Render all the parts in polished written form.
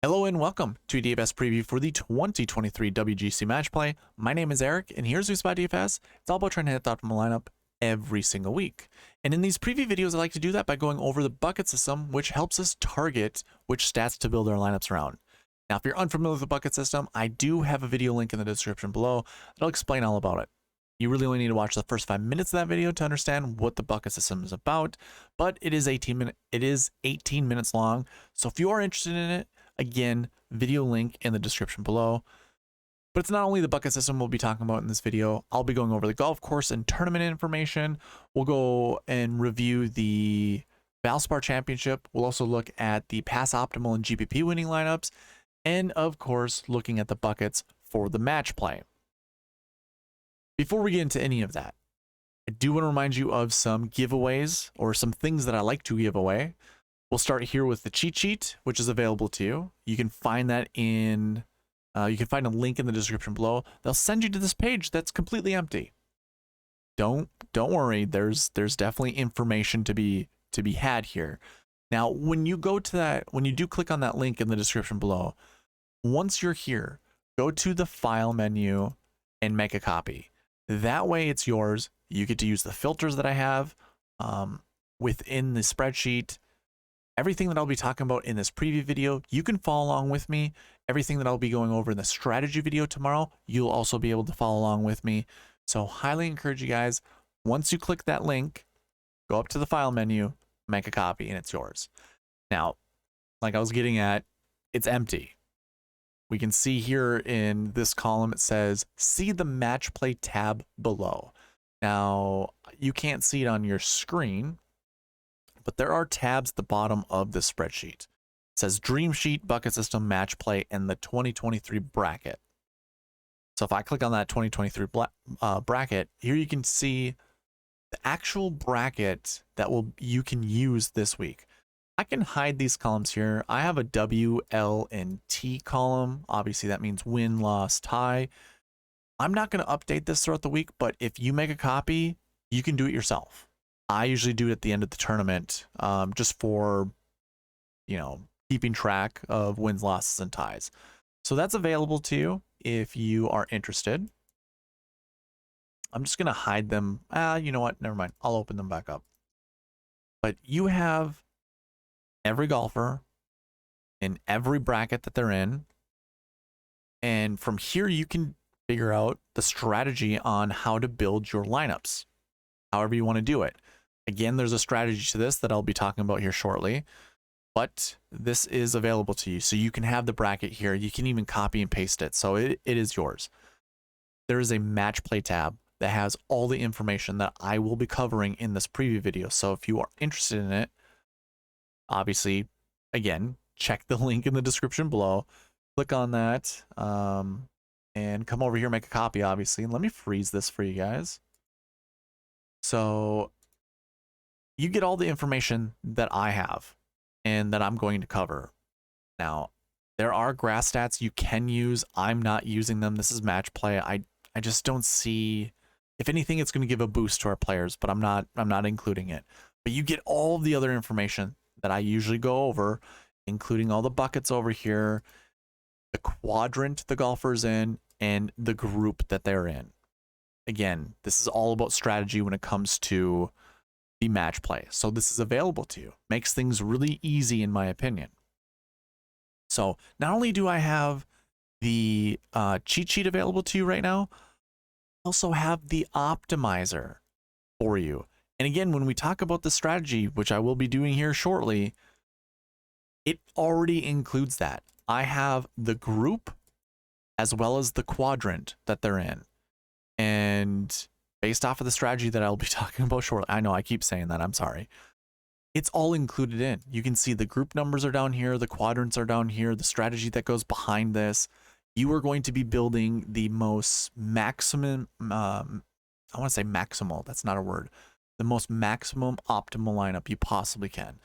Hello and welcome to DFS Preview for the 2023 WGC Match Play. My name is Eric, and here's SweetSpotDFS. It's all about trying to hit the optimal lineup every single week. And in these preview videos, I like to do that by going over the bucket system, which helps us target which stats to build our lineups around. Now, if you're unfamiliar with the bucket system, I do have a video link in the description below that'll explain all about it. You really only need to watch the first 5 minutes of that video to understand what the bucket system is about, but it is 18 minutes long. So if you are interested in it, again, video link in the description below. But it's not only the bucket system we'll be talking about in this video. I'll be going over the golf course and tournament information. We'll go and review the Valspar Championship. We'll also look at the Pass Optimal and GPP winning lineups. And of course, looking at the buckets for the match play. Before we get into any of that, I do want to remind you of some giveaways or some things that I like to give away. We'll start here with the cheat sheet, which is available to you. You can find that in, you can find a link in the description below. They'll send you to this page that's completely empty. Don't worry. There's definitely information to be had here. Now, when you go to that, when you do click on that link in the description below, once you're here, go to the file menu and make a copy. That way it's yours. You get to use the filters that I have within the spreadsheet. Everything that I'll be talking about in this preview video, you can follow along with me. Everything that I'll be going over in the strategy video tomorrow, you'll also be able to follow along with me. So highly encourage you guys, once you click that link, go up to the file menu, make a copy, and it's yours. Now, like I was getting at, it's empty. We can see here in this column, it says, see the match play tab below. Now, you can't see it on your screen, but there are tabs at the bottom of the spreadsheet. It says Dream Sheet, Bucket System, Match Play, and the 2023 bracket. So if I click on that 2023 bracket, here you can see the actual bracket that you can use this week. I can hide these columns here. I have a W, L, and T column. Obviously, that means win, loss, tie. I'm not going to update this throughout the week, but if you make a copy, you can do it yourself. I usually do it at the end of the tournament, just for, keeping track of wins, losses, and ties. So that's available to you if you are interested. I'm just going to hide them. You know what? Never mind. I'll open them back up. But you have every golfer in every bracket that they're in. And from here, you can figure out the strategy on how to build your lineups, however you want to do it. Again, there's a strategy to this that I'll be talking about here shortly, but this is available to you. So you can have the bracket here. You can even copy and paste it. So it is yours. There is a match play tab that has all the information that I will be covering in this preview video. So if you are interested in it, obviously, again, check the link in the description below, click on that, and come over here, make a copy, obviously. And let me freeze this for you guys. So you get all the information that I have and that I'm going to cover. Now, there are grass stats you can use. I'm not using them. This is match play. I just don't see, if anything, it's going to give a boost to our players, but I'm not including it. But you get all the other information that I usually go over, including all the buckets over here, the quadrant the golfer's in, and the group that they're in. Again, this is all about strategy when it comes to the match play. So this is available to you. Makes things really easy, in my opinion. So not only do I have the cheat sheet available to you right now, I also have the optimizer for you. And again, when we talk about the strategy, which I will be doing here shortly, it already includes that. I have the group as well as the quadrant that they're in. And based off of the strategy that I'll be talking about shortly, I know I keep saying that, I'm sorry. It's all included in. You can see the group numbers are down here, the quadrants are down here, the strategy that goes behind this. You are going to be building the most maximum, I want to say maximal, that's not a word, the most maximum optimal lineup you possibly can.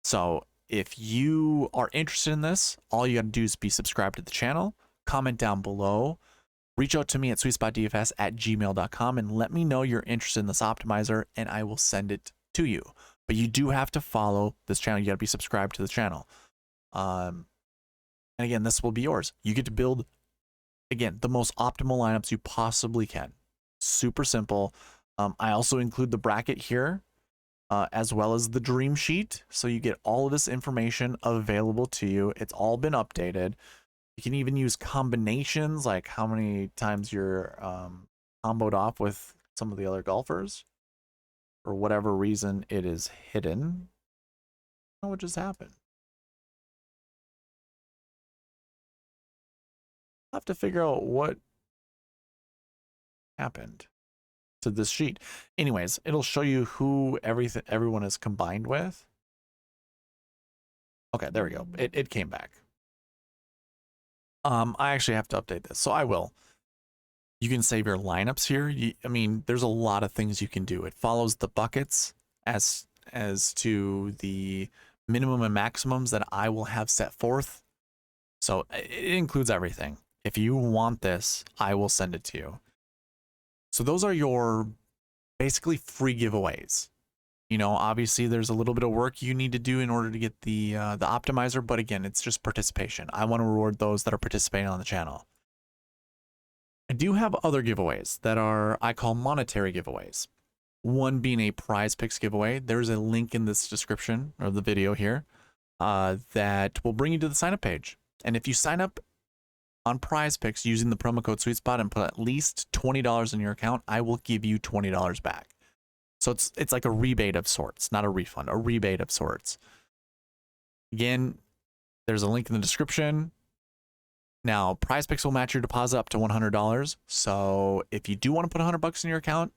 So if you are interested in this, all you got to do is be subscribed to the channel, comment down below, reach out to me at sweetspotdfs@gmail.com and let me know you're interested in this optimizer and I will send it to you. But you do have to follow this channel. You got to be subscribed to the channel. And again, this will be yours. You get to build, again, the most optimal lineups you possibly can. Super simple. I also include the bracket here, as well as the dream sheet. So you get all of this information available to you. It's all been updated. You can even use combinations, like how many times you're comboed off with some of the other golfers. For whatever reason, it is hidden. I don't know what just happened. I'll have to figure out what happened to this sheet. Anyways, it'll show you who everyone is combined with. Okay, there we go. It came back. I actually have to update this, so I will. You can save your lineups here. I mean, there's a lot of things you can do. It follows the buckets as to the minimum and maximums that I will have set forth. So it includes everything. If you want this, I will send it to you. So those are your basically free giveaways. You know, obviously there's a little bit of work you need to do in order to get the optimizer, but again, it's just participation. I want to reward those that are participating on the channel. I do have other giveaways that are, I call monetary giveaways. One being a prize picks giveaway. There's a link in this description or the video here that will bring you to the sign up page. And if you sign up on prize picks using the promo code SweetSpot and put at least $20 in your account, I will give you $20 back. So it's like a rebate of sorts, not a refund, a rebate of sorts. Again, there's a link in the description. Now, prize picks will match your deposit up to $100. So if you do want to put $100 in your account,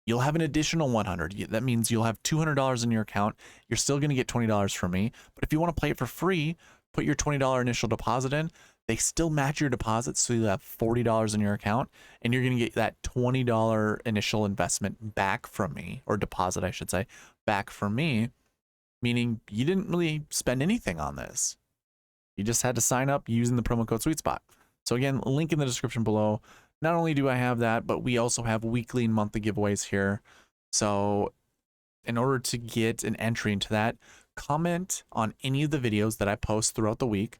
you'll have an additional $100. That means you'll have $200 in your account. You're still going to get $20 from me. But if you want to play it for free, put your $20 initial deposit in. They still match your deposit, so you'll have $40 in your account, and you're going to get that $20 initial investment back from me, or deposit, I should say, back from me, meaning you didn't really spend anything on this. You just had to sign up using the promo code SweetSpot. So again, link in the description below. Not only do I have that, but we also have weekly and monthly giveaways here. So in order to get an entry into that, comment on any of the videos that I post throughout the week,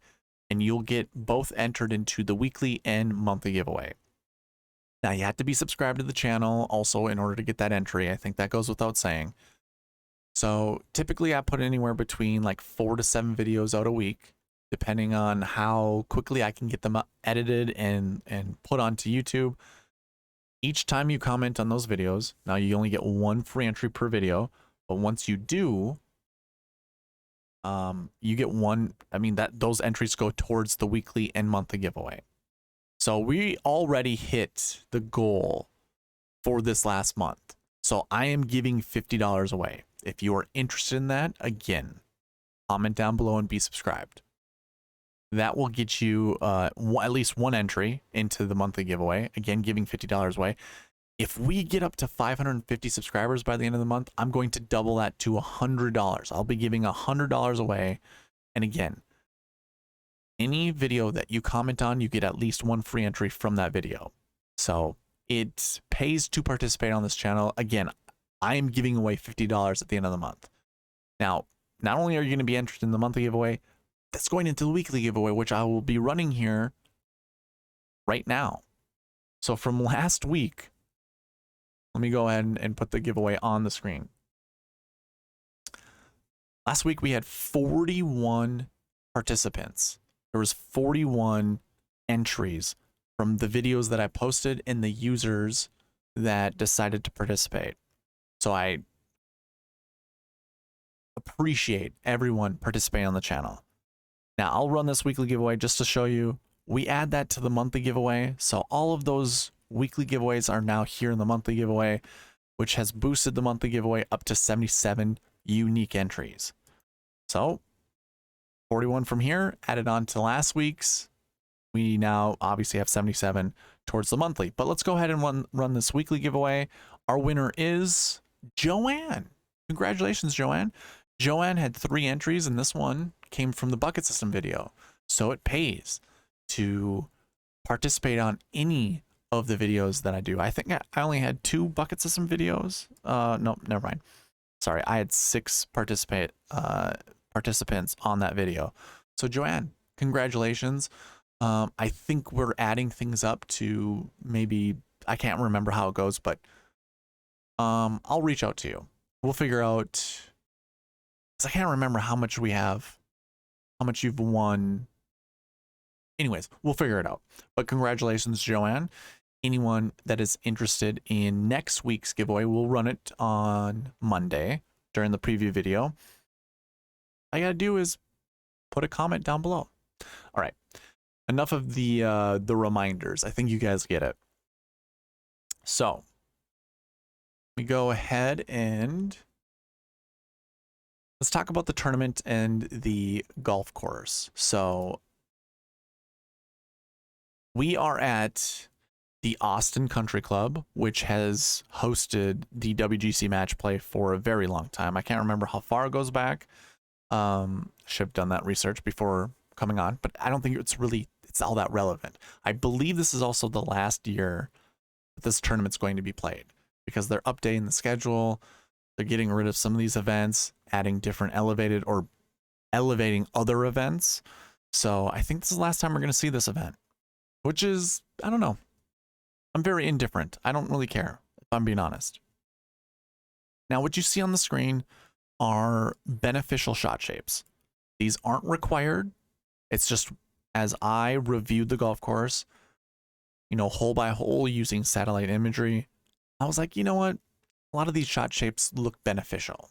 and you'll get both entered into the weekly and monthly giveaway. Now, you have to be subscribed to the channel also in order to get that entry. I think that goes without saying. So typically I put anywhere between like 4 to 7 videos out a week, depending on how quickly I can get them edited and put onto YouTube. Each time you comment on those videos, now you only get 1 free entry per video, but once you do, you get 1. I mean, those entries go towards the weekly and monthly giveaway. So we already hit the goal for this last month. So I am giving $50 away. If you are interested in that, again, comment down below and be subscribed. That will get you at least 1 entry into the monthly giveaway. Again, giving $50 away. If we get up to 550 subscribers by the end of the month, I'm going to double that to $100. I'll be giving $100 away. And again, any video that you comment on, you get at least 1 free entry from that video. So it pays to participate on this channel. Again, I am giving away $50 at the end of the month. Now, not only are you going to be entered in the monthly giveaway, that's going into the weekly giveaway, which I will be running here right now. So from last week, let me go ahead and put the giveaway on the screen. Last week we had 41 participants. There was 41 entries from the videos that I posted and the users that decided to participate. So I appreciate everyone participating on the channel. Now I'll run this weekly giveaway just to show you. We add that to the monthly giveaway. So all of those weekly giveaways are now here in the monthly giveaway, which has boosted the monthly giveaway up to 77 unique entries. So 41 from here added on to last week's. We now obviously have 77 towards the monthly, but let's go ahead and run this weekly giveaway. Our winner is Joanne. Congratulations, Joanne. Joanne had 3 entries, and this one came from the bucket system video. So it pays to participate on any of the videos that I do. I think I only had 2 bucket system videos. No, never mind. Sorry, I had 6 participants on that video. So Joanne, congratulations. I think we're adding things up to maybe, I can't remember how it goes, but I'll reach out to you. We'll figure out, 'cause I can't remember how much we have, how much you've won. Anyways, we'll figure it out. But congratulations, Joanne. Anyone that is interested in next week's giveaway, we'll run it on Monday during the preview video. All you gotta do is put a comment down below. All right, enough of the reminders. I think you guys get it. So we go ahead and let's talk about the tournament and the golf course. So we are at the Austin Country Club, which has hosted the WGC match play for a very long time. I can't remember how far it goes back. Should have done that research before coming on, but I don't think it's all that relevant. I believe this is also the last year that this tournament's going to be played because they're updating the schedule. They're getting rid of some of these events, adding different elevating other events. So I think this is the last time we're going to see this event, which is, I don't know. I'm very indifferent. I don't really care, if I'm being honest. Now, what you see on the screen are beneficial shot shapes. These aren't required. It's just as I reviewed the golf course, you know, hole by hole using satellite imagery, I was like, you know what? A lot of these shot shapes look beneficial.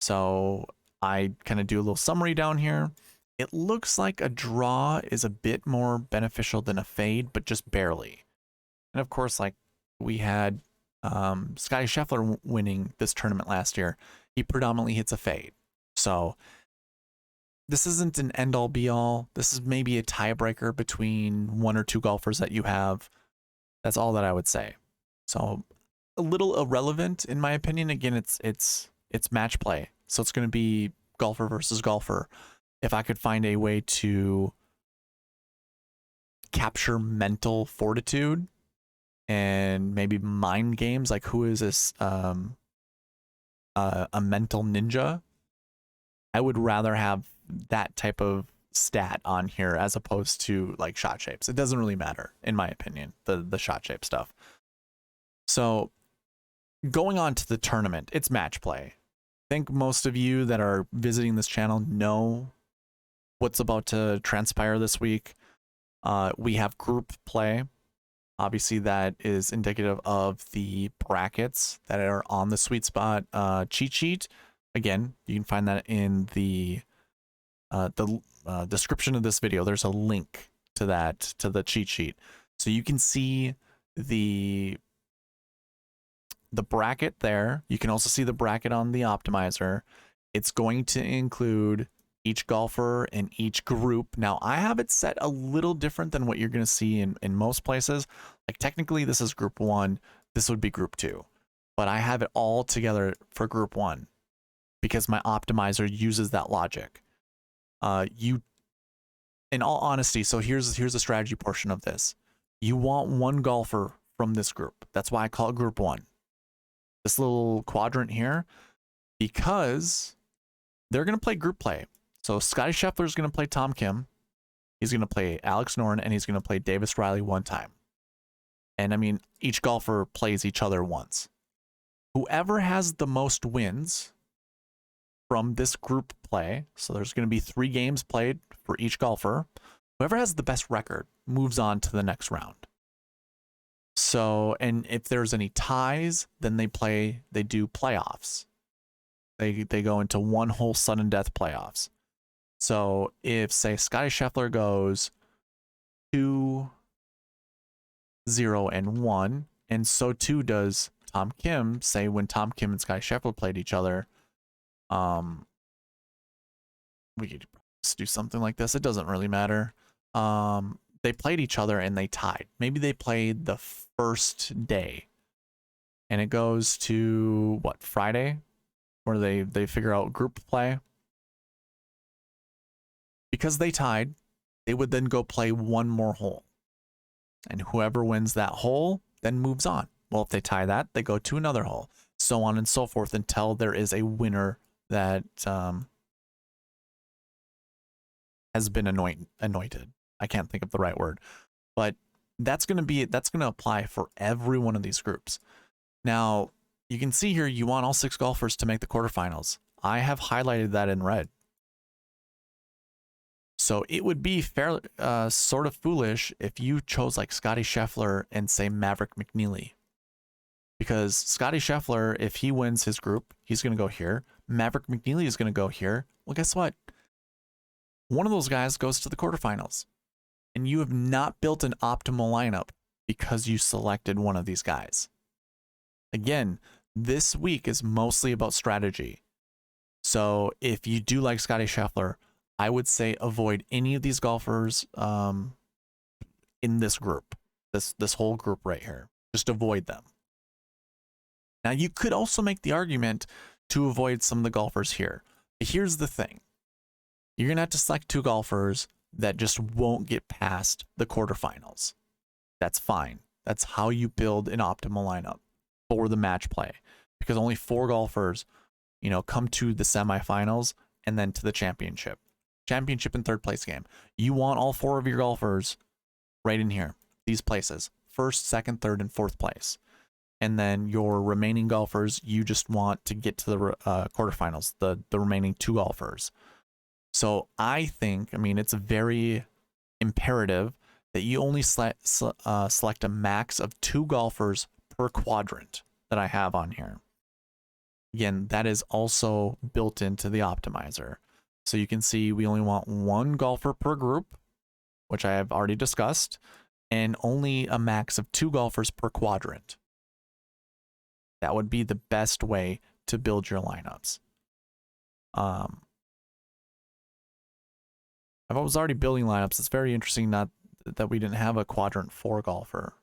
So I kind of do a little summary down here. It looks like a draw is a bit more beneficial than a fade, but just barely. And of course, like we had Scottie Scheffler winning this tournament last year. He predominantly hits a fade. So this isn't an end all be all. This is maybe a tiebreaker between one or two golfers that you have. That's all that I would say. So a little irrelevant in my opinion. Again, it's match play. So it's going to be golfer versus golfer. If I could find a way to capture mental fortitude and maybe mind games, like who is this a mental ninja, I would rather have that type of stat on here as opposed to like shot shapes. It doesn't really matter in my opinion, the shot shape stuff. So going on to the tournament, it's match play. I think most of you that are visiting this channel know what's about to transpire this week. We have group play. Obviously, that is indicative of the brackets that are on the Sweet Spot cheat sheet. Again, you can find that in the description of this video. There's a link to that, to the cheat sheet. So you can see the bracket there. You can also see the bracket on the optimizer. It's going to include each golfer and each group. Now, I have it set a little different than what you're going to see in most places. Like technically, this is group 1. This would be group 2. But I have it all together for group 1 because my optimizer uses that logic. In all honesty, so here's the strategy portion of this. You want one golfer from this group. That's why I call it group 1. This little quadrant here, because they're going to play group play. So Scottie Scheffler is going to play Tom Kim. He's going to play Alex Noren, and he's going to play Davis Riley one time. And I mean, each golfer plays each other once. Whoever has the most wins from this group play, so there's going to be 3 games played for each golfer. Whoever has the best record moves on to the next round. So, and if there's any ties, then they do playoffs. They go into one hole sudden death playoffs. So if, say, Scottie Scheffler goes 2-0-1, and so too does Tom Kim, say when Tom Kim and Scottie Scheffler played each other, we could do something like this. It doesn't really matter. They played each other and they tied. Maybe they played the first day, and it goes to what, Friday, where they figure out group play. Because they tied, they would then go play one more hole. And whoever wins that hole then moves on. Well, if they tie that, they go to another hole. So on and so forth until there is a winner that has has been anointed. I can't think of the right word, but that's going to apply for every one of these groups. Now, you can see here, you want all 6 golfers to make the quarterfinals. I have highlighted that in red. So it would be fairly sort of foolish if you chose like Scotty Scheffler and say Maverick McNeely. Because Scotty Scheffler, if he wins his group, he's going to go here. Maverick McNeely is going to go here. Well, guess what? One of those guys goes to the quarterfinals. And you have not built an optimal lineup because you selected one of these guys. Again, this week is mostly about strategy. So if you do like Scotty Scheffler, I would say avoid any of these golfers in this group, this whole group right here. Just avoid them. Now, you could also make the argument to avoid some of the golfers here. But here's the thing. You're going to have to select 2 golfers that just won't get past the quarterfinals. That's fine. That's how you build an optimal lineup for the match play. Because only 4 golfers, come to the semifinals and then to the championship. Championship and 3rd place game. You want all 4 of your golfers right in here. These places. 1st, 2nd, 3rd, and 4th place. And then your remaining golfers, you just want to get to the quarterfinals, the remaining 2 golfers. So I mean, it's very imperative that you only select a max of 2 golfers per quadrant that I have on here. Again, that is also built into the optimizer. So you can see we only want 1 golfer per group, which I have already discussed, and only a max of 2 golfers per quadrant. That would be the best way to build your lineups. I was already building lineups. It's very interesting that we didn't have a quadrant 4 golfer.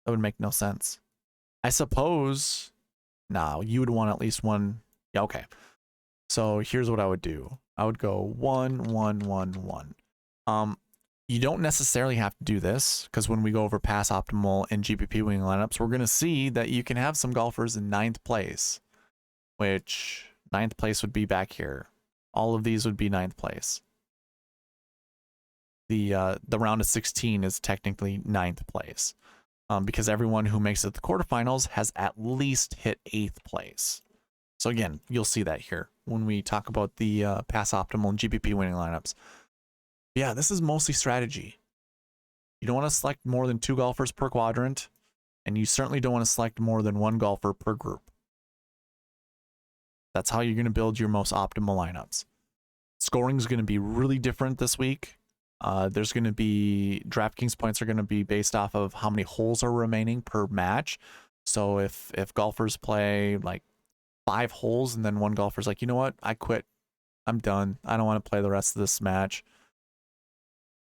That would make no sense. I suppose, you would want at least 1. Yeah, okay. So here's what I would do. I would go 1, 1, 1, 1. You don't necessarily have to do this because when we go over pass optimal and GPP winning lineups, we're going to see that you can have some golfers in 9th place, which 9th place would be back here. All of these would be 9th place. The round of 16 is technically 9th place because everyone who makes it to the quarterfinals has at least hit 8th place. So again, you'll see that here when we talk about the pass optimal and GPP winning lineups. Yeah, this is mostly strategy. You don't want to select more than 2 golfers per quadrant, and you certainly don't want to select more than 1 golfer per group. That's how you're going to build your most optimal lineups. Scoring is going to be really different this week. There's going to be DraftKings points are going to be based off of how many holes are remaining per match. So if golfers play like 5 holes and then one golfer's like, you know what, I quit, I'm done, I don't want to play the rest of this match,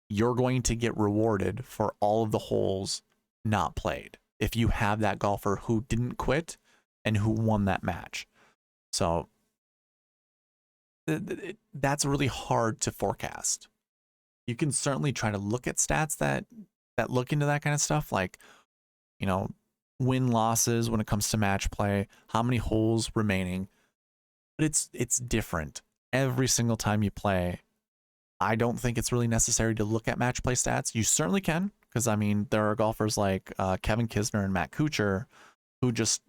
you're going to get rewarded for all of the holes not played if you have that golfer who didn't quit and who won that match. So that's really hard to forecast. You can certainly try to look at stats that look into that kind of stuff, like, win losses when it comes to match play, how many holes remaining, but it's different every single time you play. I don't think it's really necessary to look at match play stats. You certainly can, because I mean, there are golfers like Kevin Kisner and Matt Kuchar who just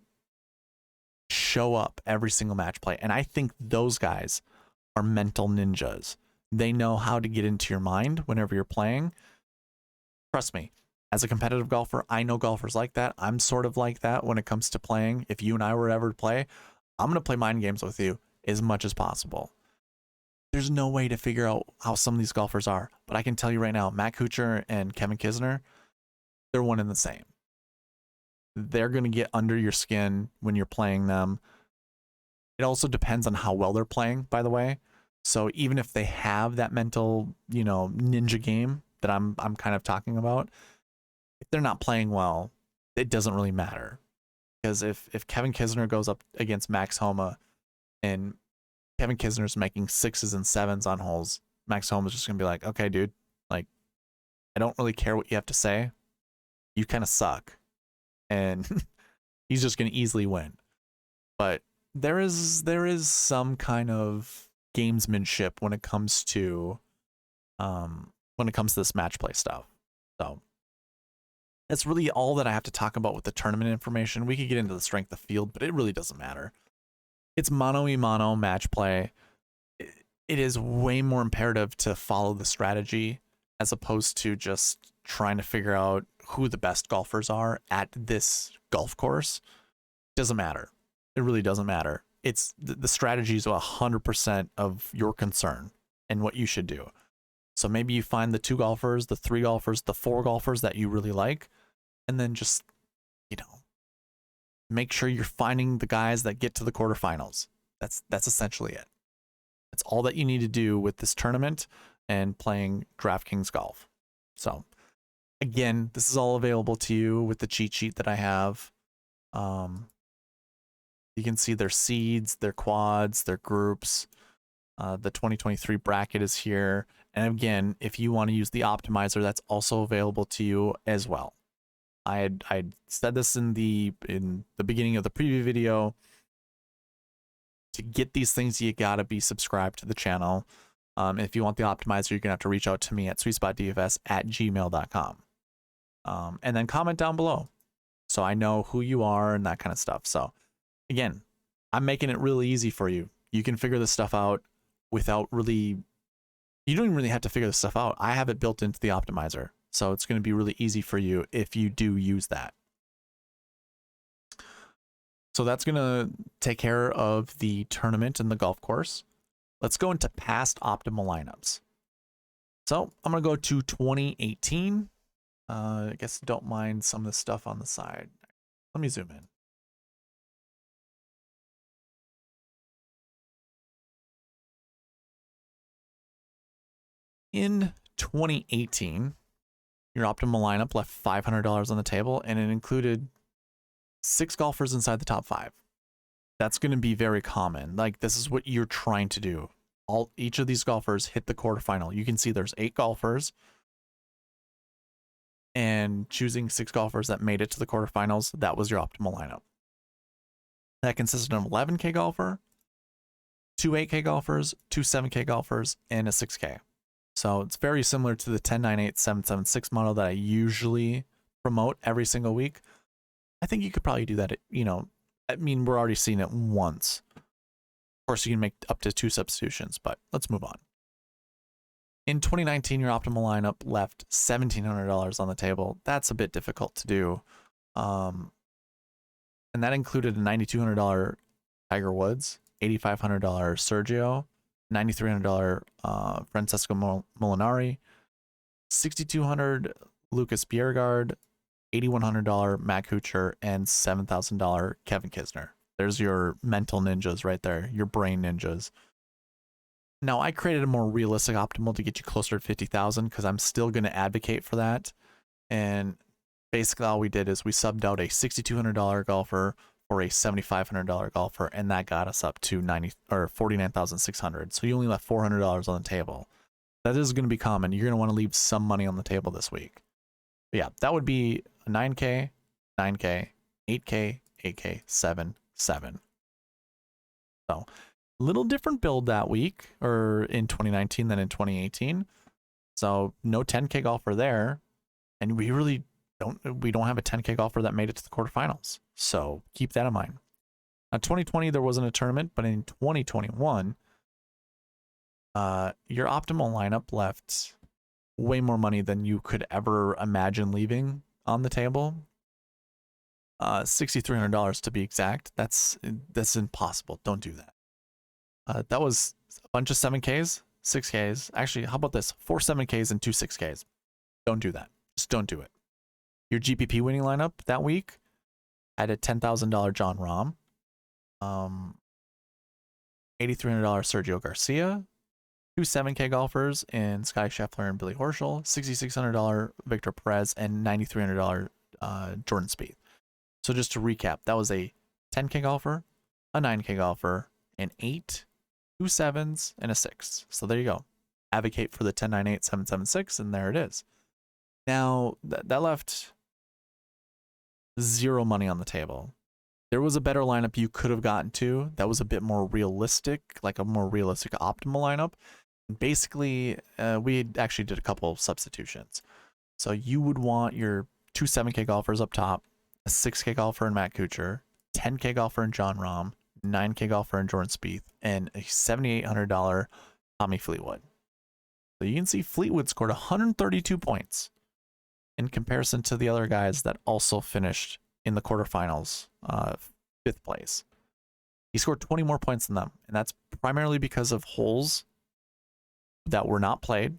show up every single match play, and I think those guys are mental ninjas. They know how to get into your mind whenever you're playing. Trust me, as a competitive golfer, I know golfers like that. I'm sort of like that when it comes to playing. If you and I were ever to play, I'm going to play mind games with you as much as possible. There's no way to figure out how some of these golfers are, but I can tell you right now, Matt Kuchar and Kevin Kisner, they're one and the same. They're going to get under your skin when you're playing them. It also depends on how well they're playing, by the way. So even if they have that mental, ninja game that I'm kind of talking about, if they're not playing well, it doesn't really matter. Because if Kevin Kisner goes up against Max Homa and Kevin Kisner's making 6s and 7s on holes, Max Homa's just going to be like, okay, dude, like, I don't really care what you have to say. You kind of suck. And he's just going to easily win. But there is some kind of gamesmanship when it comes to this match play stuff. So that's really all that I have to talk about with the tournament information. We could get into the strength of field, but it really doesn't matter. It's mano-a-mano match play. It is way more imperative to follow the strategy as opposed to just trying to figure out who the best golfers are at this golf course. Doesn't matter. It really doesn't matter. It's the strategy is 100% of your concern and what you should do. So maybe you find the 2 golfers, the 3 golfers, the 4 golfers that you really like, and then just, you know, make sure you're finding the guys that get to the quarterfinals. That's essentially it. That's all that you need to do with this tournament and playing DraftKings Golf. So again, this is all available to you with the cheat sheet that I have. You can see their seeds, their quads, their groups. The 2023 bracket is here. And again, if you want to use the optimizer, that's also available to you as well. I said this in the beginning of the preview video. To get these things, you gotta be subscribed to the channel. If you want the optimizer, you're gonna have to reach out to me at SweetSpotDFS@gmail.com. And then comment down below so I know who you are and that kind of stuff. So again, I'm making it really easy for you. You can figure this stuff out without really, you don't even really have to figure this stuff out. I have it built into the optimizer. So it's going to be really easy for you if you do use that. So that's going to take care of the tournament and the golf course. Let's go into past optimal lineups. So I'm going to go to 2018. I guess don't mind some of the stuff on the side. Let me zoom in. In 2018, your optimal lineup left $500 on the table, and it included 6 golfers inside the top 5. That's going to be very common. Like, this is what you're trying to do. Each of these golfers hit the quarterfinal. You can see there's 8 golfers, and choosing 6 golfers that made it to the quarterfinals, that was your optimal lineup. That consisted of 11K golfer, 2 8K golfers, 2 7K golfers, and a 6K. So it's very similar to the 10, 9, 8, 7, 7, 6 model that I usually promote every single week. I think you could probably do that. You know, I mean, we're already seeing it once. Of course, you can make up to 2 substitutions, but let's move on. In 2019, your optimal lineup left $1,700 on the table. That's a bit difficult to do. And that included a $9,200 Tiger Woods, $8,500 Sergio, $9,300 Francesco Molinari, $6,200 Lucas Bjerregaard, $8,100 Matt Kuchar, and $7,000 Kevin Kisner. There's your mental ninjas right there, your brain ninjas. Now, I created a more realistic optimal to get you closer to 50,000 because I'm still going to advocate for that. And basically all we did is we subbed out a $6,200 golfer for a $7,500 golfer, and that got us up to $49,600. So you only left $400 on the table. That is going to be common. You're going to want to leave some money on the table this week. But yeah, that would be a 9K, 9K, 8K, 8K, 7, 7. So a little different build that week, or in 2019 than in 2018. So no 10K golfer there, and we don't have a 10K golfer that made it to the quarterfinals. So keep that in mind. Now, 2020 there wasn't a tournament, but in 2021, your optimal lineup left way more money than you could ever imagine leaving on the table. $6,300 to be exact. That's impossible. Don't do that. That was a bunch of 7Ks, 6Ks. Actually, how about this? 4 7Ks and 2 6Ks. Don't do that. Just don't do it. Your GPP winning lineup that week had a $10,000 John Rahm, $8,300 Sergio Garcia, 2 7K golfers in Sky Scheffler and Billy Horschel, $6,600 Victor Perez, and $9,300 Jordan Spieth. So just to recap, that was a 10K golfer, a 9K golfer, an 8, 2 7s, and a 6. So there you go. Advocate for the 10, 9, 8, 7, 7, 6, and there it is. Now, that left 0 money on the table. There was a better lineup you could have gotten to that was a bit more realistic, like a more realistic optimal lineup. Basically, we actually did a couple of substitutions. So you would want your two 7K golfers up top, a 6K golfer in Matt Kuchar, 10K golfer in John Rahm, 9K golfer in Jordan Spieth, and a $7,800 Tommy Fleetwood. So you can see Fleetwood scored 132 points in comparison to the other guys that also finished in the quarterfinals, 5th place. He scored 20 more points than them, and that's primarily because of holes that were not played.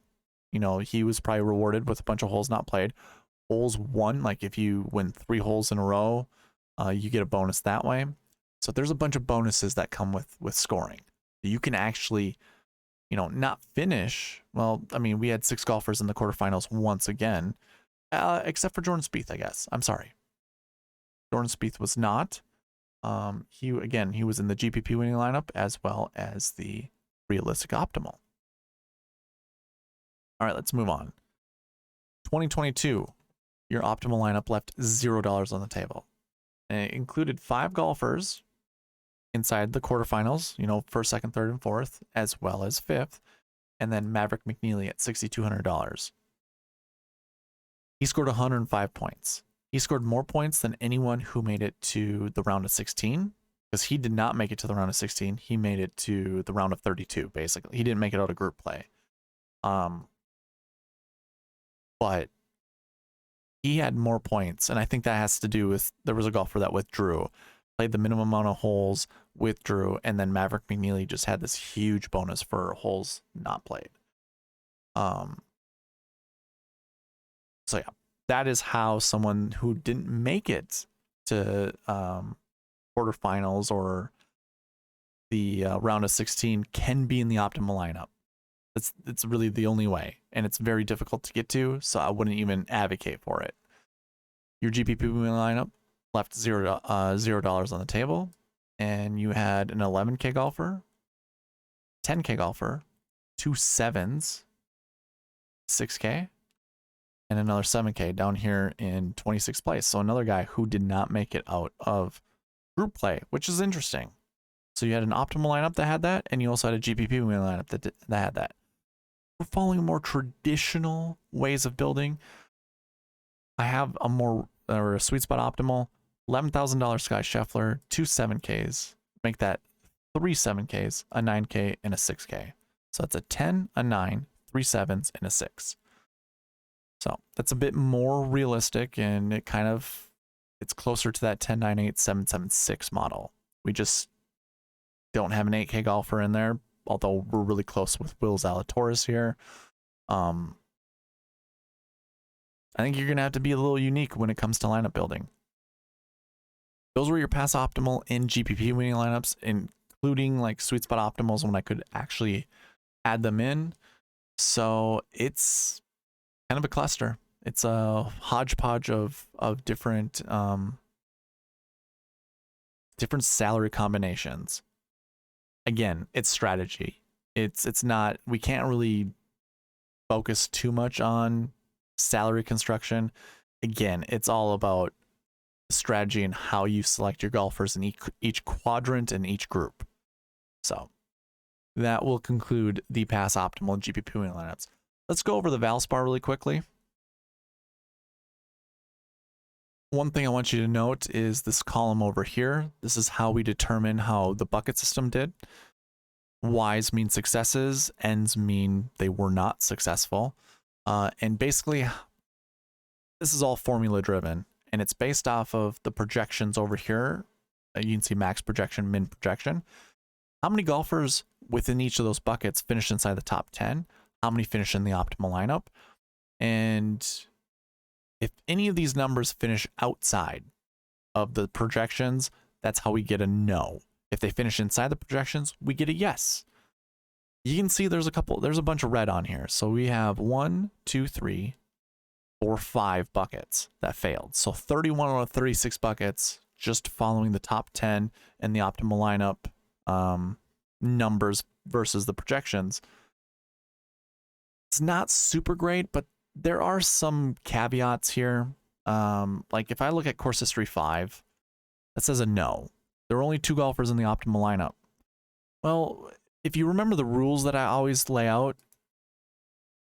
You know, he was probably rewarded with a bunch of holes not played. Holes won, like if you win 3 holes in a row, you get a bonus that way. So there's a bunch of bonuses that come with scoring. You can actually, you know, not finish. Well, I mean, we had 6 golfers in the quarterfinals once again, except for Jordan Spieth, I guess. I'm sorry. Jordan Spieth was not. He was in the GPP winning lineup as well as the realistic optimal. All right, let's move on. 2022, your optimal lineup left $0 on the table. And it included 5 golfers inside the quarterfinals, you know, 1st, 2nd, 3rd, and 4th, as well as 5th, and then Maverick McNeely at $6,200. He scored 105 points. He scored more points than anyone who made it to the round of 16, because he did not make it to the round of 16. He made it to the round of 32, basically. He didn't make it out of group play. But he had more points, and I think that has to do with there was a golfer that withdrew, played the minimum amount of holes, withdrew, and then Maverick McNeely just had this huge bonus for holes not played. So yeah, that is how someone who didn't make it to quarterfinals or the round of 16 can be in the optimal lineup. It's really the only way, and it's very difficult to get to, so I wouldn't even advocate for it. Your GPP lineup left $0 on the table, and you had an 11K golfer, 10K golfer, 2 7s, 6K, and another 7K down here in 26th place. So another guy who did not make it out of group play, which is interesting. So you had an optimal lineup that had that, and you also had a GPP lineup that had that. We're following more traditional ways of building. I have a sweet spot optimal, $11,000 Sky Scheffler, 2 7Ks, make that 3 7Ks, a 9K, and a 6K. So that's a 10, a 9, 3 7s, and a 6. So that's a bit more realistic, and it's closer to that 10, 9, 8, 7, 7, 6 model. We just don't have an 8K golfer in there, although we're really close with Will Zalatoris here. I think you're going to have to be a little unique when it comes to lineup building. Those were your pass optimal and GPP winning lineups, including like sweet spot optimals when I could actually add them in. So it's kind of a cluster. It's a hodgepodge of different different salary combinations. Again, it's strategy. It's not, we can't really focus too much on salary construction. Again, it's all about strategy and how you select your golfers in each quadrant and each group. So that will conclude the pass optimal GPP winning lineups. Let's go over the Valspar really quickly. One thing I want you to note is this column over here. This is how we determine how the bucket system did. Y's mean successes, N's mean they were not successful. And basically, this is all formula driven, and it's based off of the projections over here. You can see max projection, min projection. How many golfers within each of those buckets finish inside the top 10? How many finish in the optimal lineup? And if any of these numbers finish outside of the projections, that's how we get a no. If they finish inside the projections, we get a yes. You can see there's a bunch of red on here. So we have 1, 2, 3, 4, 5 buckets that failed. So 31 out of 36 buckets just following the top 10 and the optimal lineup numbers versus the projections. It's not super great, but there are some caveats here. Like if I look at course history 5, That says a no. There are only 2 golfers in the optimal lineup. Well, if you remember the rules that I always lay out,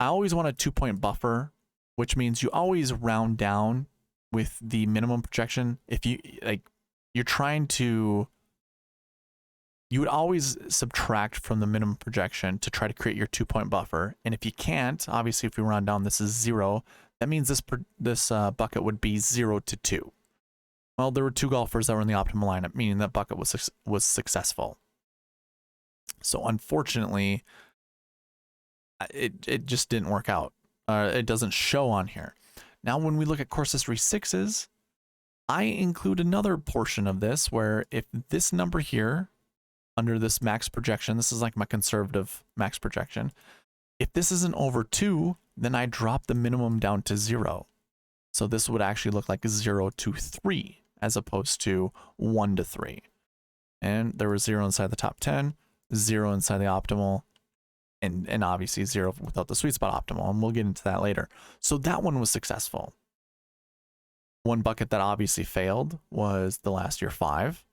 I always want a 2-point buffer, which means you always round down with the minimum projection. If you you're trying to, you would always subtract from the minimum projection to try to create your 2-point buffer. And if you can't, obviously, if you round down, this is 0. That means this bucket would be 0 to 2. Well, there were 2 golfers that were in the optimal lineup, meaning that bucket was successful. So unfortunately, it just didn't work out. It doesn't show on here. Now, when we look at course history 6s, I include another portion of this where if this number here, under this max projection, this is like my conservative max projection. If this isn't over 2, then I drop the minimum down to 0. So this would actually look like 0 to 3 as opposed to 1 to 3. And there was 0 inside the top 10, 0 inside the optimal, and obviously 0 without the sweet spot optimal. And we'll get into that later. So that one was successful. One bucket that obviously failed was the last year 5.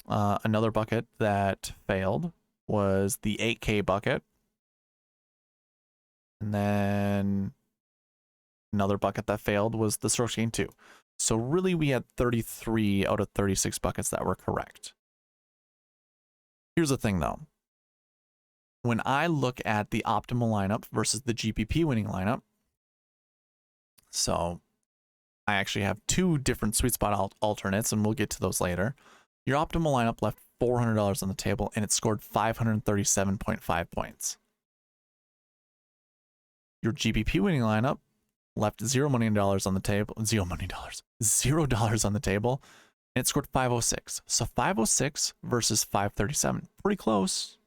Another bucket that failed was the 8K bucket. And then another bucket that failed was the strokes gained 2. So really we had 33 out of 36 buckets that were correct. Here's the thing though. When I look at the optimal lineup versus the GPP winning lineup, so I actually have 2 different sweet spot alternates, and we'll get to those later. Your optimal lineup left $400 on the table, and it scored 537.5 points. Your GPP winning lineup left $0 on the table, $0 on the table, and it scored 506. So 506 versus 537, pretty close.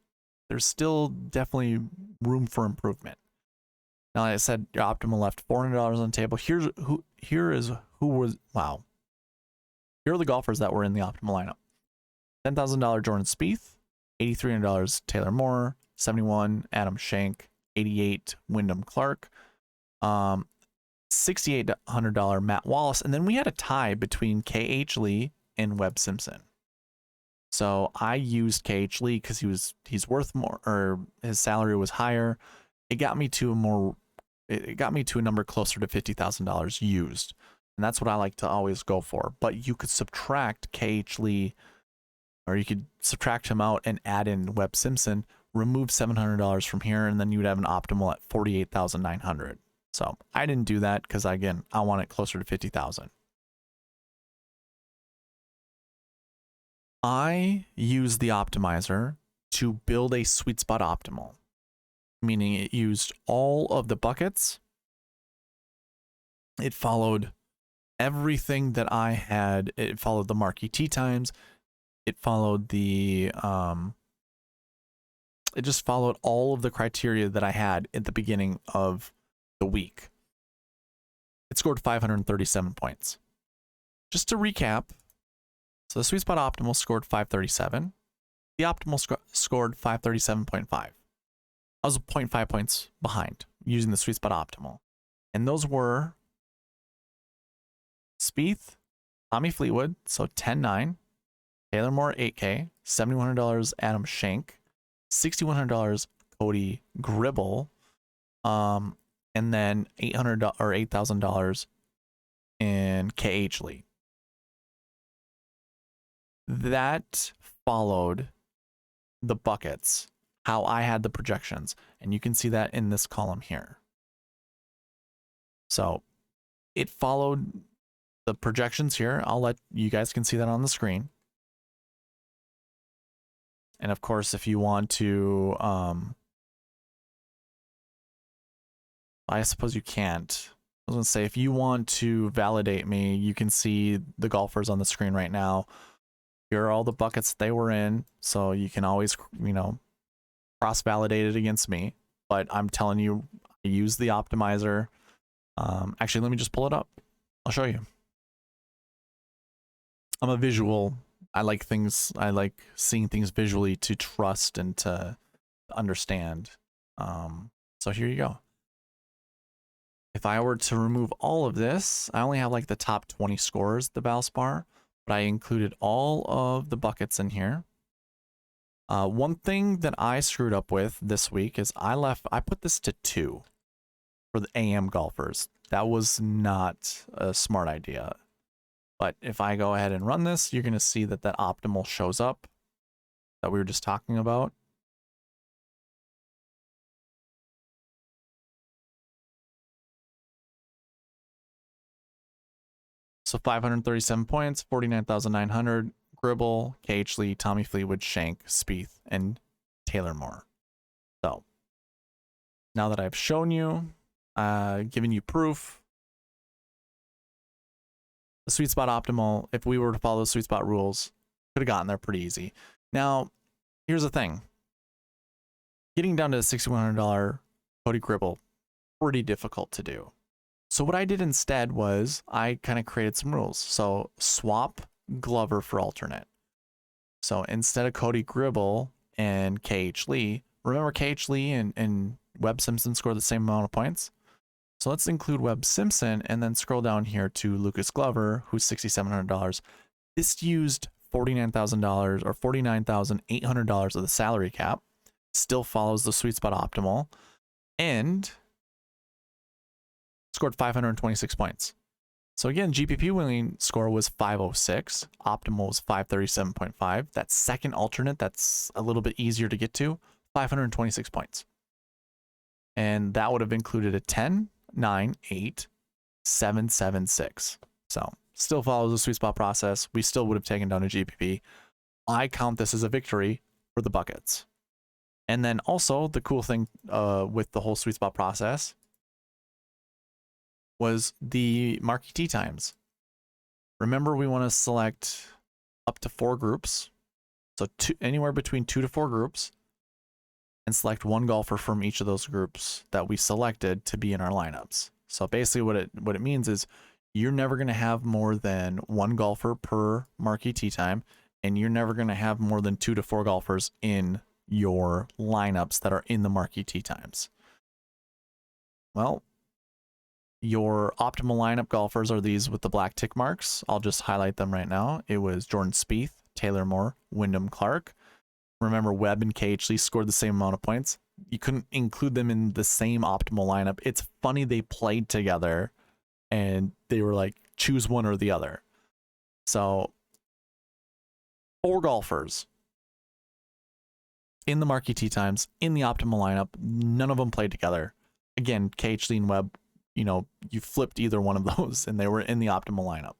There's still definitely room for improvement. Now, like I said, your optimal left $400 on the table. Here are the golfers that were in the optimal lineup. $10,000 Jordan Spieth, $8,300 Taylor Moore, $71 Adam Schenk, $88 Wyndham Clark, $6,800 Matt Wallace, and then we had a tie between KH Lee and Webb Simpson. So I used KH Lee because he's worth more, or his salary was higher. It got me to a number closer to $50,000 used, and that's what I like to always go for. But you could subtract KH Lee, or you could subtract him out and add in Webb Simpson, remove $700 from here, and then you would have an optimal at $48,900. So I didn't do that because, again, I want it closer to $50,000. I use the optimizer to build a sweet spot optimal, meaning it used all of the buckets. It followed everything that I had. It followed the marquee tee times. It followed the, it just followed all of the criteria that I had at the beginning of the week. It scored 537 points. Just to recap, so the sweet spot optimal scored 537. The optimal scored 537.5. I was 0.5 points behind using the sweet spot optimal. And those were Spieth, Tommy Fleetwood, so 10-9, Taylor Moore 8K, $7,100 Adam Schenk, $6,100 Cody Gribble, and then $800 or $8,000 in KH Lee. That followed the buckets, how I had the projections, and you can see that in this column here. So it followed the projections here. I'll let you guys can see that on the screen. And of course, if you want to, I suppose you can't. I was gonna say, if you want to validate me, you can see the golfers on the screen right now. Here are all the buckets they were in, so you can always, cross-validate it against me. But I'm telling you, I use the optimizer. Actually, let me just pull it up. I'll show you. I'm a visual. I like seeing things visually to trust and to understand. So here you go. If I were to remove all of this, I only have like the top 20 scores, the Valspar, but I included all of the buckets in here. One thing that I screwed up with this week is I put this to 2 for the AM golfers. That was not a smart idea. But if I go ahead and run this, you're going to see that that optimal shows up that we were just talking about. So 537 points, 49,900, Gribble, KH Lee, Tommy Fleetwood, Shank, Spieth, and Taylor Moore. So now that I've shown you, given you proof, the Sweet Spot Optimal, if we were to follow the Sweet Spot rules, could have gotten there pretty easy. Now, here's the thing. Getting down to the $6,100 Cody Gribble, pretty difficult to do. So what I did instead was I kind of created some rules. So swap Glover for alternate. So instead of Cody Gribble and KH Lee, remember KH Lee and Webb Simpson scored the same amount of points? So let's include Webb Simpson and then scroll down here to Lucas Glover, who's $6,700. This used $49,000 or $49,800 of the salary cap. Still follows the Sweet Spot Optimal and scored 526 points. So again, GPP winning score was 506. Optimal was 537.5. That second alternate, that's a little bit easier to get to, 526 points. And that would have included a 10, 9, 8, 7, 7, 6. So still follows the sweet spot process. We still would have taken down a GPP. I count this as a victory for the buckets. And then also the cool thing with the whole sweet spot process was the marquee tee times. Remember, we want to select up to 4 groups. So anywhere between 2 to 4 groups, and select one golfer from each of those groups that we selected to be in our lineups. So basically what it means is you're never going to have more than 1 golfer per marquee tee time, and you're never going to have more than 2 to 4 golfers in your lineups that are in the marquee tee times. Well, your optimal lineup golfers are these with the black tick marks. I'll just highlight them right now. It was Jordan Spieth, Taylor Moore, Wyndham Clark. Remember, Webb and KH Lee scored the same amount of points. You couldn't include them in the same optimal lineup. It's funny they played together and they were like, choose one or the other. So 4 golfers in the marquee tee times, in the optimal lineup. None of them played together. Again, KH Lee and Webb, you flipped either one of those and they were in the optimal lineup.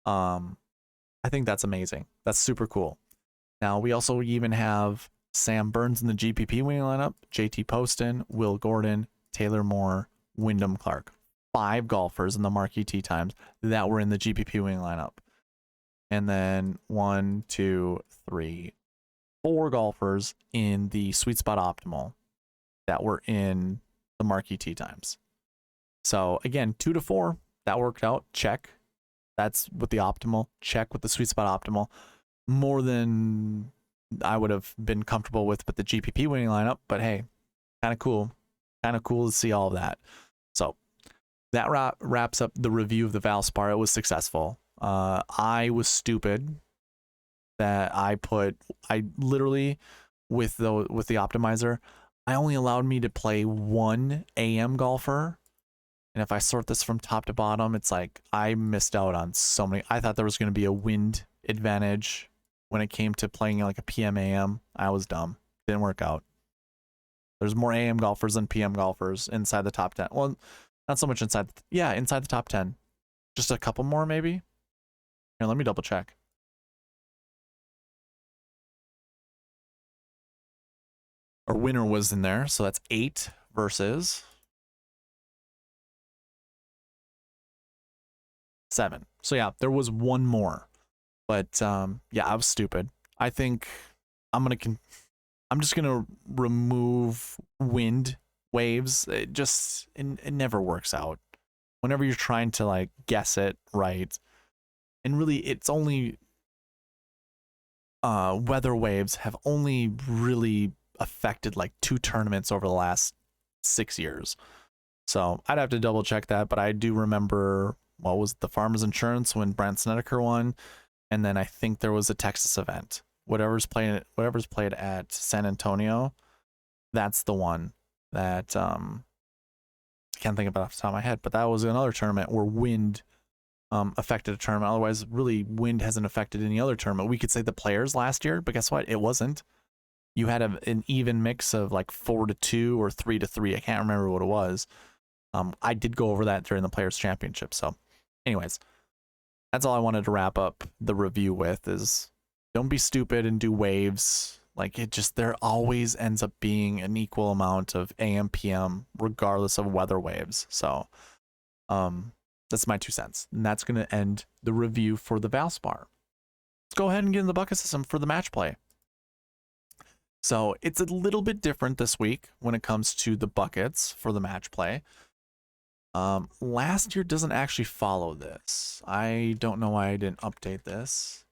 I think that's amazing. That's super cool. Now, we also even have Sam Burns in the GPP winning lineup, JT Poston, Will Gordon, Taylor Moore, Wyndham Clark. 5 golfers in the marquee tee times that were in the GPP winning lineup. And then 1, 2, 3, 4 golfers in the Sweet Spot Optimal that were in the marquee tee times. So again, 2 to 4, that worked out. Check. That's with the optimal. Check with the Sweet Spot Optimal. More than I would have been comfortable with the GPP winning lineup, but hey, kind of cool. Kind of cool to see all of that. So that wraps up the review of the Valspar. It was successful. I was stupid that I literally with the optimizer, I only allowed me to play 1 AM golfer. And if I sort this from top to bottom, it's like I missed out on so many. I thought there was going to be a wind advantage when it came to playing like a PM AM. I was dumb. Didn't work out. There's more AM golfers than PM golfers inside the top 10. Well, not so much inside. Inside the top 10. Just a couple more maybe. Here, let me double check. Our winner was in there, so that's 8 versus 7. So yeah, there was 1 more. But yeah, I was stupid. I think I'm just gonna remove wind waves. It never works out. Whenever you're trying to like guess it right, and really it's only weather waves have only really affected like 2 tournaments over the last 6 years. So I'd have to double check that, but I do remember what was the Farmers Insurance when Brant Snedeker won, and then I think there was a Texas event. Whatever's played at San Antonio, that's the one that I can't think of it off the top of my head, but that was another tournament where wind affected a tournament. Otherwise, really, wind hasn't affected any other tournament. We could say the players last year, but guess what? It wasn't. You had an even mix of like 4-2 or 3-3. I can't remember what it was. I did go over that during the Players Championship. So, anyways, that's all I wanted to wrap up the review with is don't be stupid and do waves. Like there always ends up being an equal amount of AM, PM, regardless of weather waves. So, that's my 2 cents. And that's going to end the review for the Valspar. Let's go ahead and get in the bucket system for the match play. So it's a little bit different this week when it comes to the buckets for the match play. Last year doesn't actually follow this. I don't know why I didn't update this.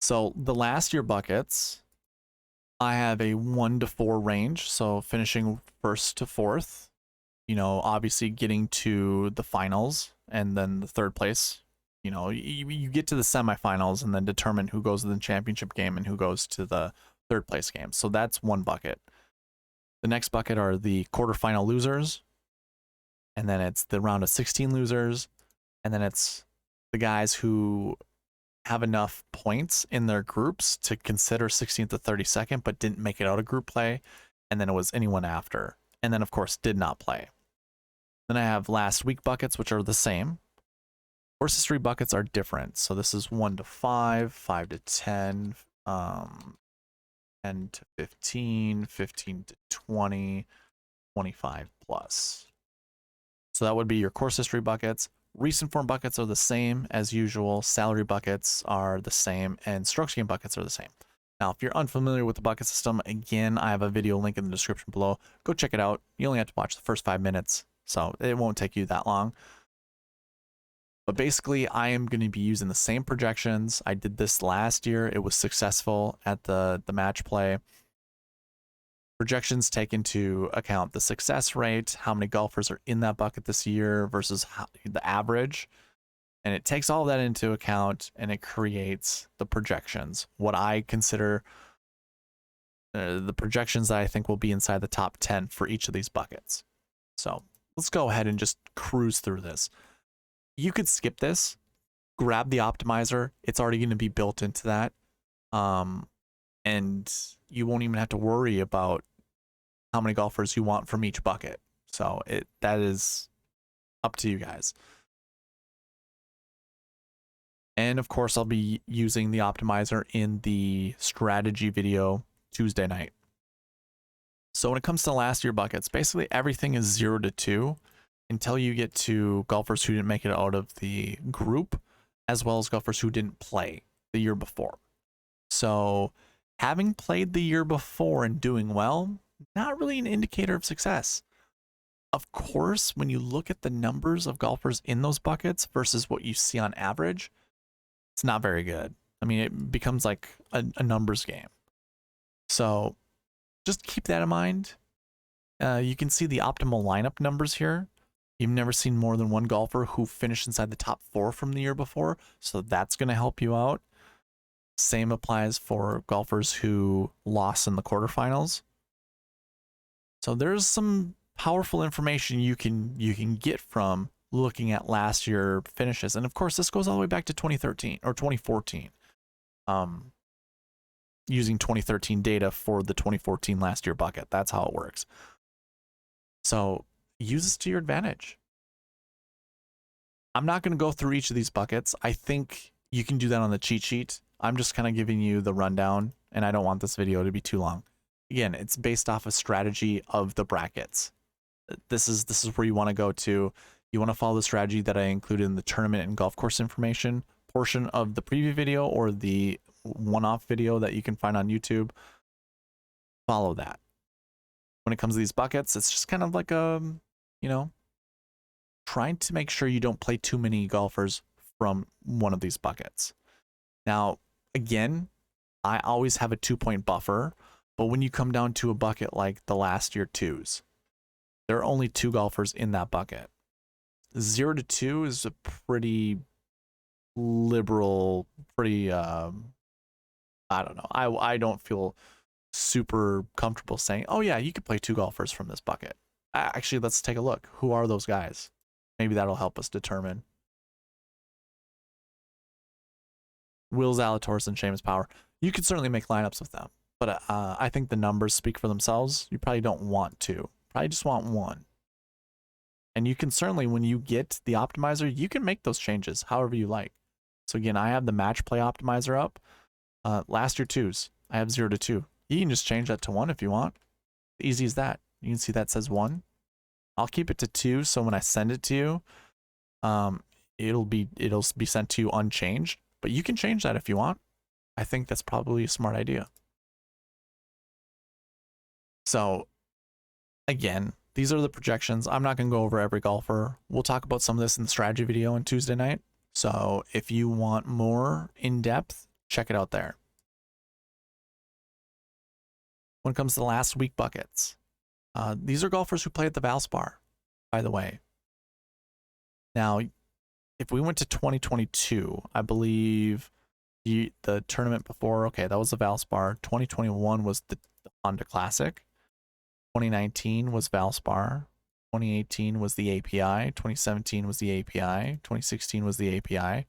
So the last year buckets, I have a 1 to 4 range. So finishing 1st to 4th, you know, obviously getting to the finals and then the 3rd place. You know, you get to the semifinals and then determine who goes to the championship game and who goes to the 3rd place game. So that's one bucket. The next bucket are the quarterfinal losers. And then it's the round of 16 losers. And then it's the guys who have enough points in their groups to consider 16th to 32nd, but didn't make it out of group play. And then it was anyone after. And then, of course, did not play. Then I have last week buckets, which are the same. Course history buckets are different. So this is 1 to 5, 5 to 10, 10 to 15, 15 to 20, 25 plus. So that would be your course history buckets. Recent form buckets are the same as usual. Salary buckets are the same, and strokes gained buckets are the same. Now, if you're unfamiliar with the bucket system, again, I have a video link in the description below. Go check it out. You only have to watch the first 5 minutes, so it won't take you that long. But basically, I am going to be using the same projections. I did this last year. It was successful at the match play. Projections take into account the success rate, how many golfers are in that bucket this year versus the average. And it takes all that into account and it creates the projections. What I consider the projections that I think will be inside the top 10 for each of these buckets. So let's go ahead and just cruise through this. You could skip this, grab the optimizer. It's already going to be built into that. And you won't even have to worry about how many golfers you want from each bucket. So that is up to you guys. And of course, I'll be using the optimizer in the strategy video Tuesday night. So when it comes to last year buckets, basically everything is 0 to 2 until you get to golfers who didn't make it out of the group, as well as golfers who didn't play the year before. So having played the year before and doing well, not really an indicator of success. Of course, when you look at the numbers of golfers in those buckets versus what you see on average, it's not very good. I mean, it becomes like a numbers game. So just keep that in mind. You can see the optimal lineup numbers here. You've never seen more than one golfer who finished inside the top 4 from the year before, so that's going to help you out. Same applies for golfers who lost in the quarterfinals. So there's some powerful information you can get from looking at last year finishes. And of course, this goes all the way back to 2013 or 2014. Using 2013 data for the 2014 last year bucket. That's how it works. So use this to your advantage. I'm not going to go through each of these buckets. I think you can do that on the cheat sheet. I'm just kind of giving you the rundown, and I don't want this video to be too long. Again, it's based off a strategy of the brackets. This is where you want to go to. You want to follow the strategy that I included in the tournament and golf course information portion of the preview video or the one-off video that you can find on YouTube. Follow that. When it comes to these buckets, it's just kind of like trying to make sure you don't play too many golfers from one of these buckets. Now, again, I always have a 2-point buffer, but when you come down to a bucket like the last year 2s, there are only 2 golfers in that bucket. 0 to 2 is a pretty liberal, pretty, I don't know. I don't feel super comfortable saying, oh yeah, you could play 2 golfers from this bucket. Actually, let's take a look. Who are those guys? Maybe that'll help us determine. Will Zalatoris and Seamus Power. You could certainly make lineups with them, but I think the numbers speak for themselves. You probably don't want to. Probably just want 1. And you can certainly, when you get the optimizer, you can make those changes however you like. So again, I have the match play optimizer up. Last year 2s, I have 0 to 2. You can just change that to 1 if you want. Easy as that. You can see that says 1. I'll keep it to 2, so when I send it to you, it'll be sent to you unchanged. But you can change that if you want. I think that's probably a smart idea. So again, these are the projections. I'm not going to go over every golfer. We'll talk about some of this in the strategy video on Tuesday night. So if you want more in depth, check it out there. When it comes to the last week buckets, these are golfers who play at the Valspar, by the way. Now, if we went to 2022, I believe the tournament before, okay, that was the Valspar. 2021 was the Honda Classic. 2019 was Valspar. 2018 was the API. 2017 was the API. 2016 was the API.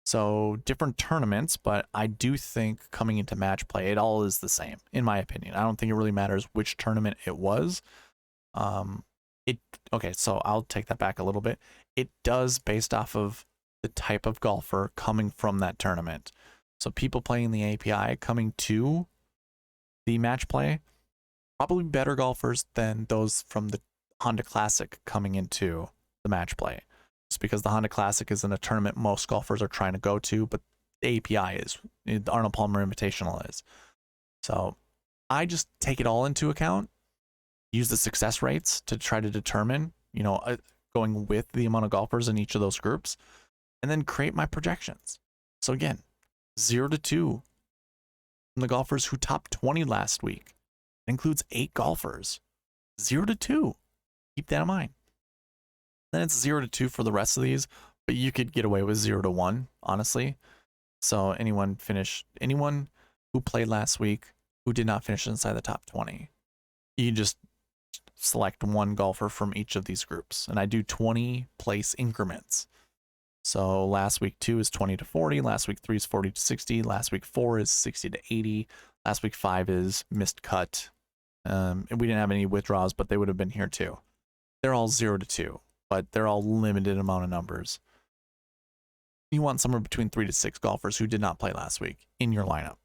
So different tournaments, but I do think coming into match play, it all is the same, in my opinion. I don't think it really matters which tournament it was. Okay, so I'll take that back a little bit. It does based off of the type of golfer coming from that tournament. So people playing the API coming to the match play, probably better golfers than those from the Honda Classic coming into the match play. Just because the Honda Classic isn't a tournament most golfers are trying to go to, but the API is, the Arnold Palmer Invitational is. So I just take it all into account, use the success rates to try to determine, going with the amount of golfers in each of those groups, and then create my projections. So again, 0 to 2 from the golfers who topped 20 last week. It includes 8 golfers. 0 to 2. Keep that in mind. Then it's 0 to 2 for the rest of these, but you could get away with 0 to 1, honestly. So anyone who played last week who did not finish inside the top 20, you just select 1 golfer from each of these groups. And I do 20 place increments. So last week 2 is 20 to 40, last week 3 is 40 to 60, last week 4 is 60 to 80, last week 5 is missed cut. And we didn't have any withdrawals, but they would have been here too. They're all 0 to 2, but they're all limited amount of numbers. You want somewhere between 3 to 6 golfers who did not play last week in your lineup.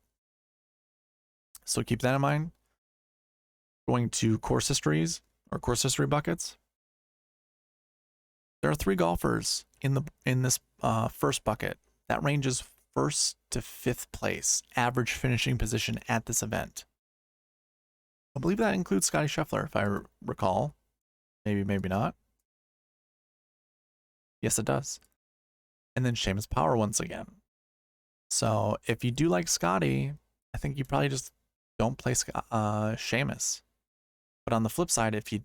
So keep that in mind. Going to course histories or course history buckets. There are 3 golfers in this first bucket that ranges 1st to 5th place average finishing position at this event. I believe that includes Scotty Scheffler, if I recall. Maybe not. Yes, it does. And then Seamus Power once again. So if you do like Scotty, I think you probably just don't play Seamus. But on the flip side, if you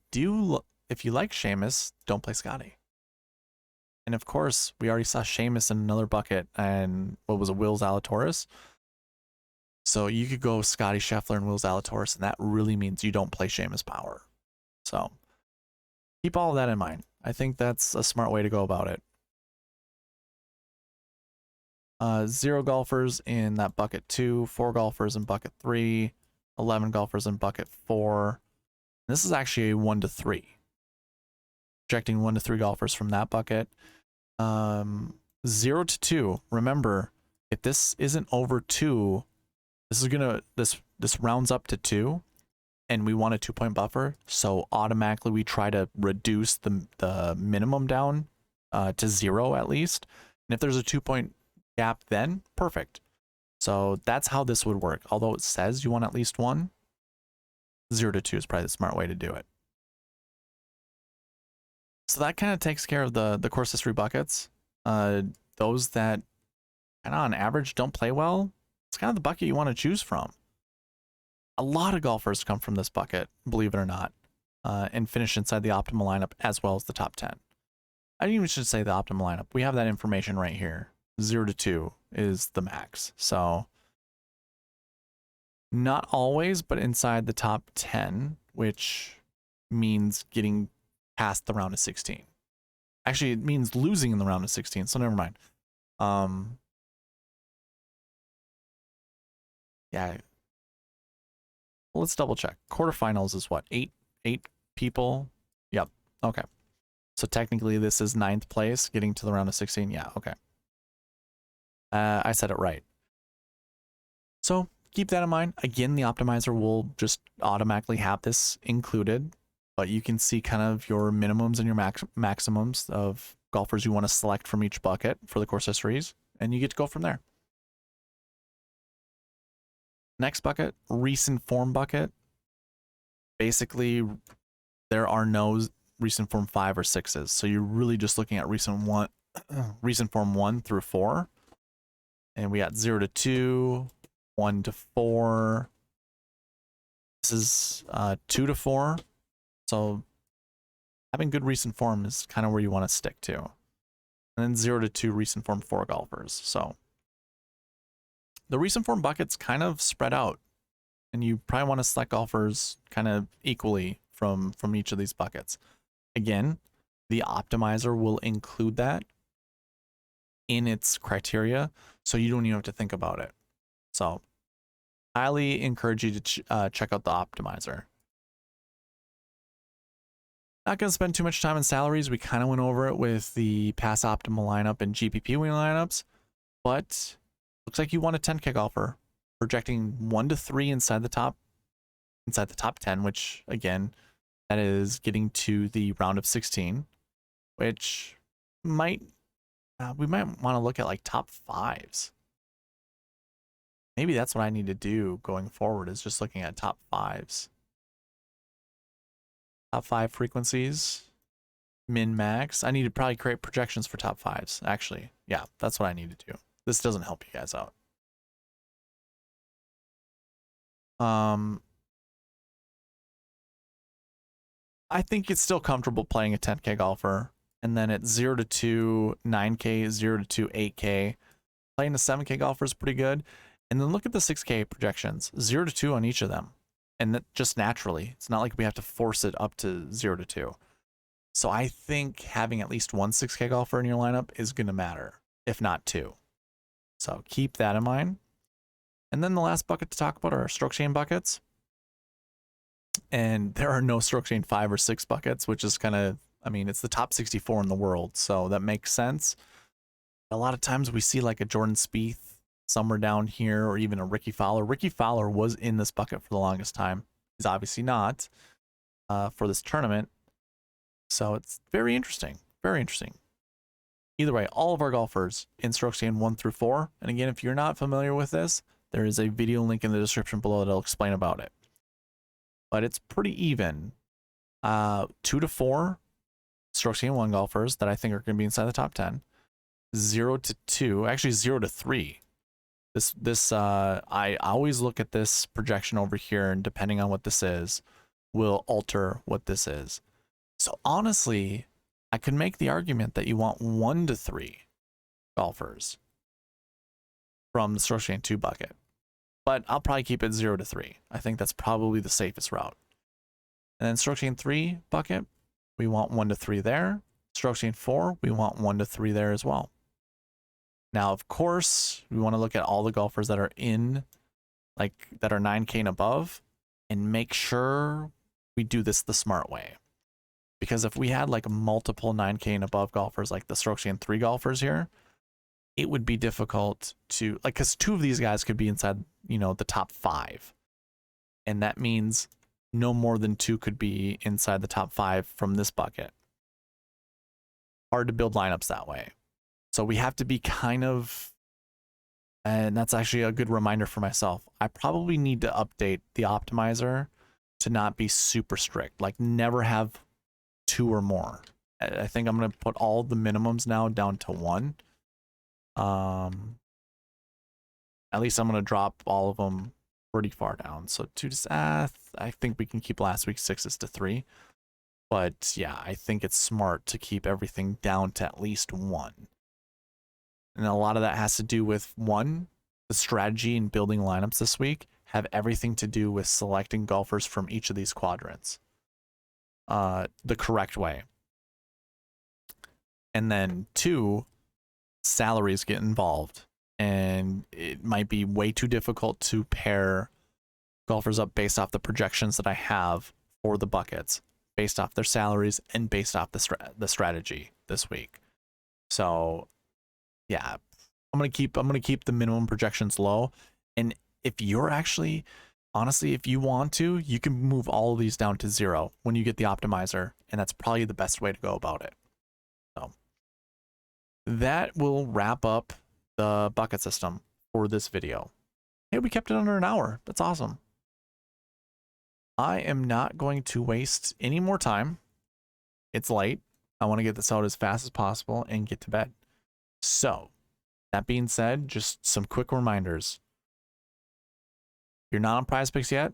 like Seamus, don't play Scotty. And of course, we already saw Seamus in another bucket, and what was it, Will Zalatoris? So you could go Scotty Scheffler and Will Zalatoris, and that really means you don't play Seamus Power. So keep all of that in mind. I think that's a smart way to go about it. 0 golfers in that bucket 2, 4 golfers in bucket 3, 11 golfers in bucket 4. This is actually a 1 to 3. Projecting 1 to 3 golfers from that bucket. 0 to 2. Remember, if this isn't over 2, this rounds up to 2, and we want a 2-point buffer. So automatically we try to reduce the minimum down to 0 at least. And if there's a 2-point gap, then perfect. So that's how this would work. Although it says you want at least 1, 0 to 2 is probably the smart way to do it. So that kind of takes care of the course history buckets. those that kind of on average don't play well, it's kind of the bucket you want to choose from. A lot of golfers come from this bucket, believe it or not, and finish inside the optimal lineup as well as the top 10. I didn't even should say the optimal lineup. We have that information right here. 0 to 2 is the max. So not always, but inside the top 10, which means getting past the round of 16. Actually, it means losing in the round of 16, so never mind. Yeah. Let's double check. Quarterfinals is what? Eight people? Yep. Okay. So technically this is 9th place, getting to the round of 16. Yeah, okay. I said it right. So keep that in mind. Again, the optimizer will just automatically have this included, but you can see kind of your minimums and your maximums of golfers you want to select from each bucket for the course histories, and you get to go from there. Next bucket, recent form bucket. Basically, there are no recent form 5 or 6s, so you're really just looking at recent form 1 through 4. And we got 0 to 2, 1 to 4. This is 2 to 4. So having good recent form is kind of where you want to stick to. And then 0 to 2 recent form 4 golfers. So the recent form bucket's kind of spread out, and you probably want to select golfers kind of equally from each of these buckets. Again, the optimizer will include that in its criteria, so you don't even have to think about it. So highly encourage you to check out the optimizer. Not going to spend too much time on salaries. We kind of went over it with the pass optimal lineup and GPP wing lineups, but looks like you want a 10K golfer, projecting 1 to 3 inside the top 10, which again, that is getting to the round of 16, which might we might want to look at like top 5s. Maybe that's what I need to do going forward, is just looking at top 5s. Top 5 frequencies, min max. I need to probably create projections for top 5s. Actually, yeah, that's what I need to do. This doesn't help you guys out. I think it's still comfortable playing a 10K golfer. And then at 0 to 2, 9K, 0 to 2, 8K. Playing a 7K golfer is pretty good. And then look at the 6K projections. 0 to 2 on each of them. And that just naturally. It's not like we have to force it up to 0 to 2. So I think having at least one 6K golfer in your lineup is going to matter, if not 2. So keep that in mind. And then the last bucket to talk about are stroke chain buckets. And there are no stroke chain 5 or 6 buckets, which is kind of, I mean, it's the top 64 in the world, so that makes sense. A lot of times we see like a Jordan Spieth somewhere down here, or even a Ricky Fowler. Ricky Fowler was in this bucket for the longest time. He's obviously not for this tournament. So it's very interesting. Very interesting. Either way, all of our golfers in stroke chain 1 through 4. And again, if you're not familiar with this, there is a video link in the description below that'll explain about it. But it's pretty even. 2 to 4 stroke chain 1 golfers that I think are going to be inside the top 10. 0 to 2, actually 0 to 3. I always look at this projection over here, and depending on what this is, will alter what this is. So honestly, I could make the argument that you want 1 to 3 golfers from the stroke chain 2 bucket. But I'll probably keep it 0 to 3. I think that's probably the safest route. And then stroke chain 3 bucket, we want 1 to 3 there. Stroke chain 4, we want 1 to 3 there as well. Now, of course, we want to look at all the golfers that are in, like, that are 9K and above, and make sure we do this the smart way. Because if we had like multiple 9K and above golfers, like the stroke chain 3 golfers here, it would be difficult to, like, because 2 of these guys could be inside, you know, the top 5. And that means no more than 2 could be inside the top 5 from this bucket. Hard to build lineups that way. So we have to be kind of, and that's actually a good reminder for myself, I probably need to update the optimizer to not be super strict, like never have 2 or more. I think I'm going to put all the minimums now down to 1. At least I'm going to drop all of them pretty far down. So 2 to I think we can keep last week's 6s to 3. But yeah, I think it's smart to keep everything down to at least 1. And a lot of that has to do with, 1, the strategy in building lineups this week have everything to do with selecting golfers from each of these quadrants the correct way. And then 2, salaries get involved. And it might be way too difficult to pair golfers up based off the projections that I have for the buckets, based off their salaries and based off the strategy this week. So yeah, I'm gonna keep the minimum projections low. And if you're actually, honestly, if you want to, you can move all of these down to 0 when you get the optimizer, and that's probably the best way to go about it. So that will wrap up the bucket system for this video. Hey, we kept it under an hour. That's awesome. I am not going to waste any more time. It's late. I want to get this out as fast as possible and get to bed. So that being said, just some quick reminders. If you're not on Prize Picks yet,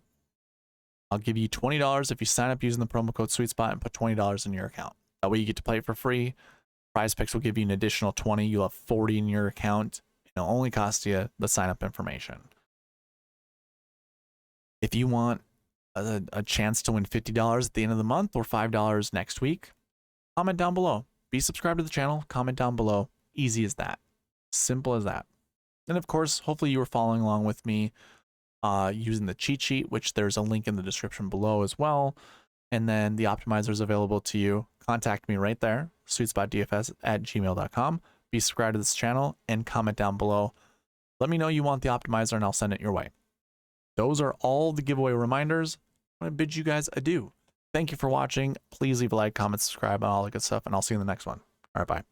I'll give you $20 if you sign up using the promo code SweetSpot and put $20 in your account. That way you get to play it for free. Prize Picks will give you an additional 20. You'll have 40 in your account. It'll only cost you the sign-up information. If you want a chance to win $50 at the end of the month or $5 next week, comment down below. Be subscribed to the channel. Comment down below. Easy as that. Simple as that. And of course, hopefully you were following along with me using the cheat sheet, which there's a link in the description below as well. And then the optimizer is available to you. Contact me right there, SweetSpotDFS@gmail.com. Be subscribed to this channel and comment down below. Let me know you want the optimizer and I'll send it your way. Those are all the giveaway reminders. I'm going to bid you guys adieu. Thank you for watching. Please leave a like, comment, subscribe, and all that good stuff, and I'll see you in the next one. All right, bye.